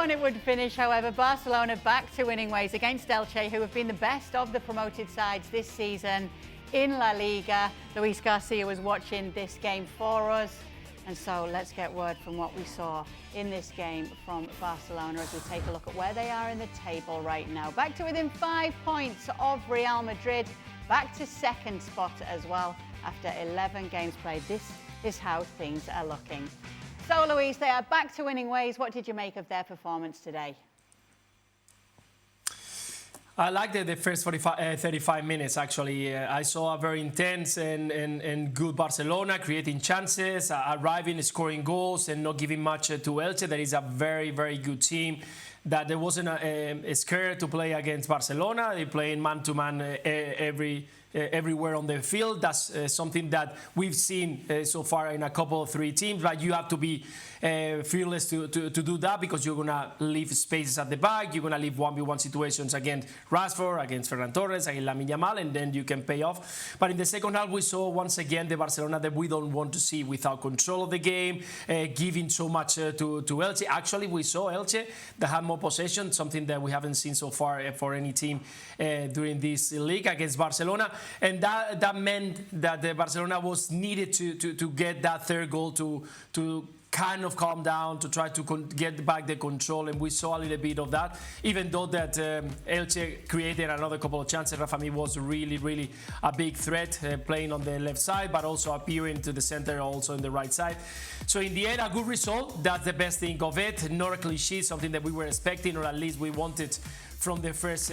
thought it would finish, however. Barcelona back to winning ways against Elche, who have been the best of the promoted sides this season in La Liga. Luis Garcia was watching this game for us. And so let's get word from what we saw in this game from Barcelona as we take a look at where they are in the table right now. Back to within 5 points of Real Madrid, back to second spot as well after 11 games played. This is how things are looking. So, Luis, they are back to winning ways. What did you make of their performance today? I liked the first 35 minutes, actually. I saw a very intense and good Barcelona, creating chances, arriving, scoring goals, and not giving much to Elche. That is a very, very good team. That there wasn't scared to play against Barcelona. They play man-to-man everywhere on the field. That's something that we've seen so far in a couple of 3 teams. But you have to be fearless to do that, because you're going to leave spaces at the back. You're going to leave 1v1 situations against Rashford, against Ferran Torres, against Lamine Yamal, and then you can pay off. But in the second half, we saw once again the Barcelona that we don't want to see, without control of the game, giving so much to Elche. Actually, we saw Elche that had more possession, something that we haven't seen so far for any team during this league against Barcelona. And that meant that the Barcelona was needed to get that third goal to kind of calm down, to try to get back the control, and we saw a little bit of that. Even though that Elche created another couple of chances, Rafa Mir was really a big threat, playing on the left side, but also appearing to the center, also on the right side. So in the end, a good result. That's the best thing of it. Not a cliche, something that we were expecting, or at least we wanted from the first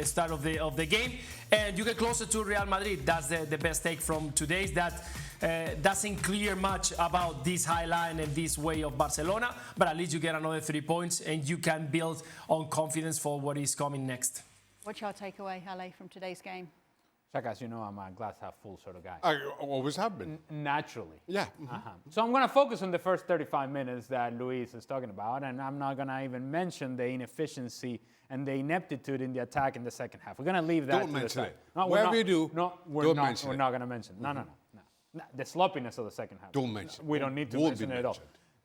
start of the game. And you get closer to Real Madrid. That's the best take from today's. That doesn't clear much about this high line and this way of Barcelona, but at least you get another 3 points and you can build on confidence for what is coming next. What's your takeaway, Ale, from today's game? Shaka, as you know, I'm a glass half full sort of guy. I always have been. Naturally. Yeah. So I'm going to focus on the first 35 minutes that Luis is talking about, and I'm not going to even mention the inefficiency and the ineptitude in the attack in the second half. We're going to leave that Don't to the side. mention it. No, Whatever you do, we're not going to mention it. No. The sloppiness of the second half. Don't mention it. We don't need to mention it at all.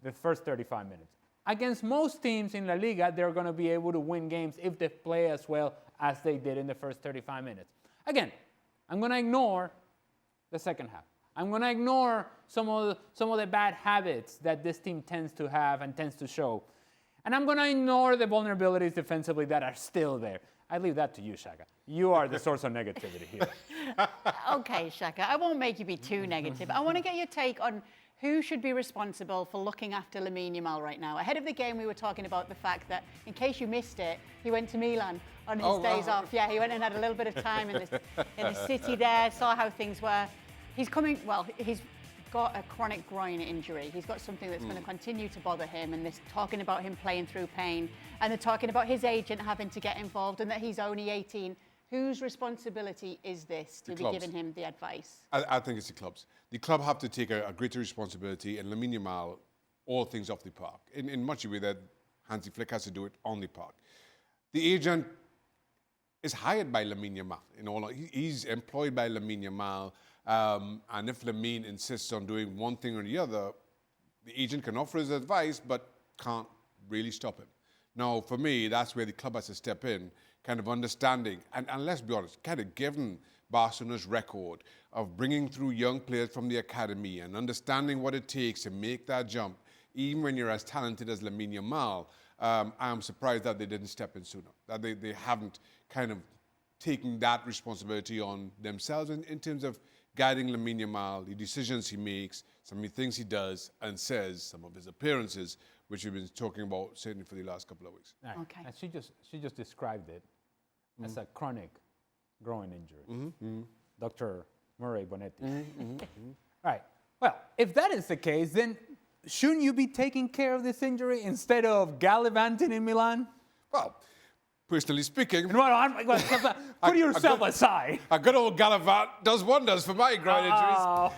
The first 35 minutes. Against most teams in La Liga, they're going to be able to win games if they play as well as they did in the first 35 minutes. Again, I'm going to ignore the second half. I'm going to ignore some of the bad habits that this team tends to have and tends to show. And I'm going to ignore the vulnerabilities defensively that are still there. I leave that to you, Shaka. You are the source of negativity here. Okay, Shaka, I won't make you be too negative. I want to get your take on who should be responsible for looking after Lamine Yamal right now. Ahead of the game, we were talking about the fact that, in case you missed it, he went to Milan on his days off. Yeah, he went and had a little bit of time in the city there, saw how things were. He's got a chronic groin injury. He's got something that's going to continue to bother him, and they're talking about him playing through pain, and they're talking about his agent having to get involved and that he's only 18. Whose responsibility is this to be giving him the advice? I think it's the clubs. The club have to take a greater responsibility, and Lamine Yamal, all things off the park. In much of the way that Hansi Flick has to do it on the park. The agent is hired by Lamine Yamal. He's employed by Lamine Yamal. And if Lamine insists on doing one thing or the other, the agent can offer his advice, but can't really stop him. Now, for me, that's where the club has to step in, kind of understanding, and let's be honest, kind of given Barcelona's record of bringing through young players from the academy and understanding what it takes to make that jump, even when you're as talented as Lamine Yamal, I'm surprised that they didn't step in sooner, that they haven't kind of taken that responsibility on themselves in terms of guiding Lamine Yamal, the decisions he makes, some of the things he does and says, some of his appearances, which we've been talking about certainly for the last couple of weeks. Right. Okay. And she just described it as a chronic groin injury. Dr. Murray Bonetti. Right. Well, if that is the case, then shouldn't you be taking care of this injury instead of gallivanting in Milan? Well, personally speaking, put yourself aside. A good old gallivant does wonders for my groin injuries.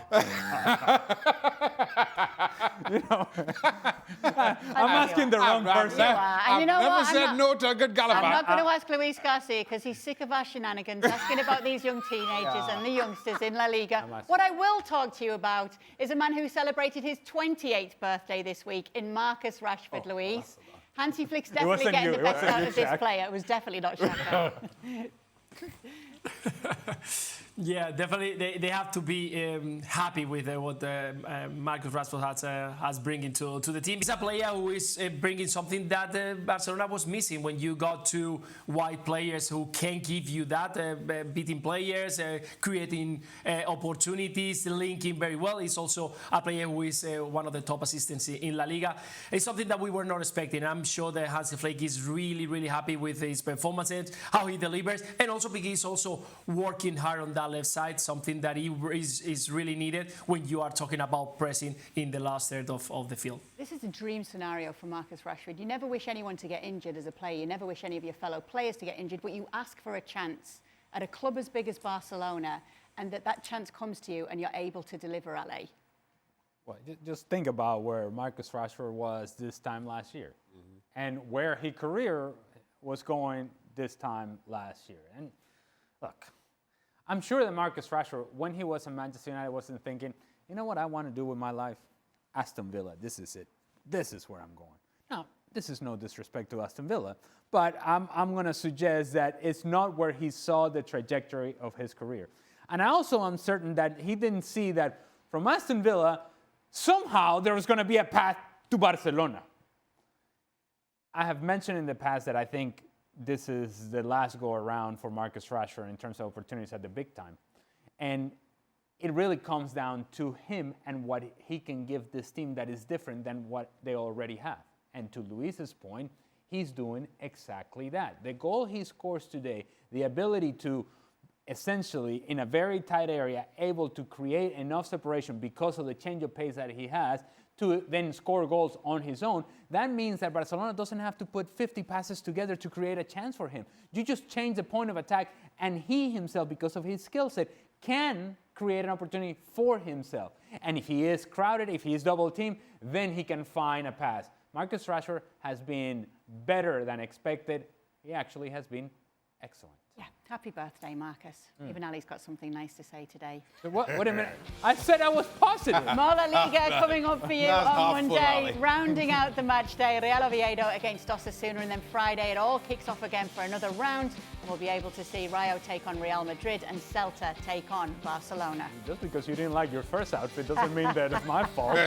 I'm asking the wrong person. I've never said no to a good gallivant. I'm not going to ask Luis Garcia because he's sick of our shenanigans, asking about these young teenagers and the youngsters in La Liga. What I will talk to you about is a man who celebrated his 28th birthday this week in Marcus Rashford, Luis. Hansi Flick's definitely wasn't getting you, the it best wasn't out you, of this Shaq. player. It was definitely not Shaka. Yeah, definitely. They have to be happy with what Marcus Rashford has bringing to the team. He's a player who is bringing something that Barcelona was missing when you got two wide players who can give you that, beating players, creating opportunities, linking very well. He's also a player who is one of the top assistants in LaLiga. It's something that we were not expecting. I'm sure that Hansi Flick is really, really happy with his performances, how he delivers, and also because he's also working hard on that left side, something that is really needed when you are talking about pressing in the last third of the field. This is a dream scenario for Marcus Rashford. You never wish anyone to get injured as a player. You never wish any of your fellow players to get injured, but you ask for a chance at a club as big as Barcelona, and that chance comes to you and you're able to deliver, LA. Well, just think about where Marcus Rashford was this time last year and where his career was going this time last year. And look, I'm sure that Marcus Rashford, when he was in Manchester United, wasn't thinking, you know what I want to do with my life? Aston Villa, this is it. This is where I'm going. Now, this is no disrespect to Aston Villa, but I'm going to suggest that it's not where he saw the trajectory of his career. And I also am certain that he didn't see that from Aston Villa, somehow there was going to be a path to Barcelona. I have mentioned in the past that I think this is the last go around for Marcus Rashford in terms of opportunities at the big time. And it really comes down to him and what he can give this team that is different than what they already have. And to Luis's point, he's doing exactly that. The goal he scores today, the ability to essentially, in a very tight area, able to create enough separation because of the change of pace that he has to then score goals on his own, that means that Barcelona doesn't have to put 50 passes together to create a chance for him. You just change the point of attack, and he himself, because of his skill set, can create an opportunity for himself. And if he is crowded, if he is double teamed, then he can find a pass. Marcus Rashford has been better than expected. He actually has been excellent. Yeah, happy birthday, Marcus. Even Ali's got something nice to say today. Wait a minute. I said I was positive. More LaLiga coming up for you That's half on full, Monday. Ali. Rounding out the match day, Real Oviedo against Osasuna, and then Friday it all kicks off again for another round. And we'll be able to see Rayo take on Real Madrid and Celta take on Barcelona. Just because you didn't like your first outfit doesn't mean that it's my fault.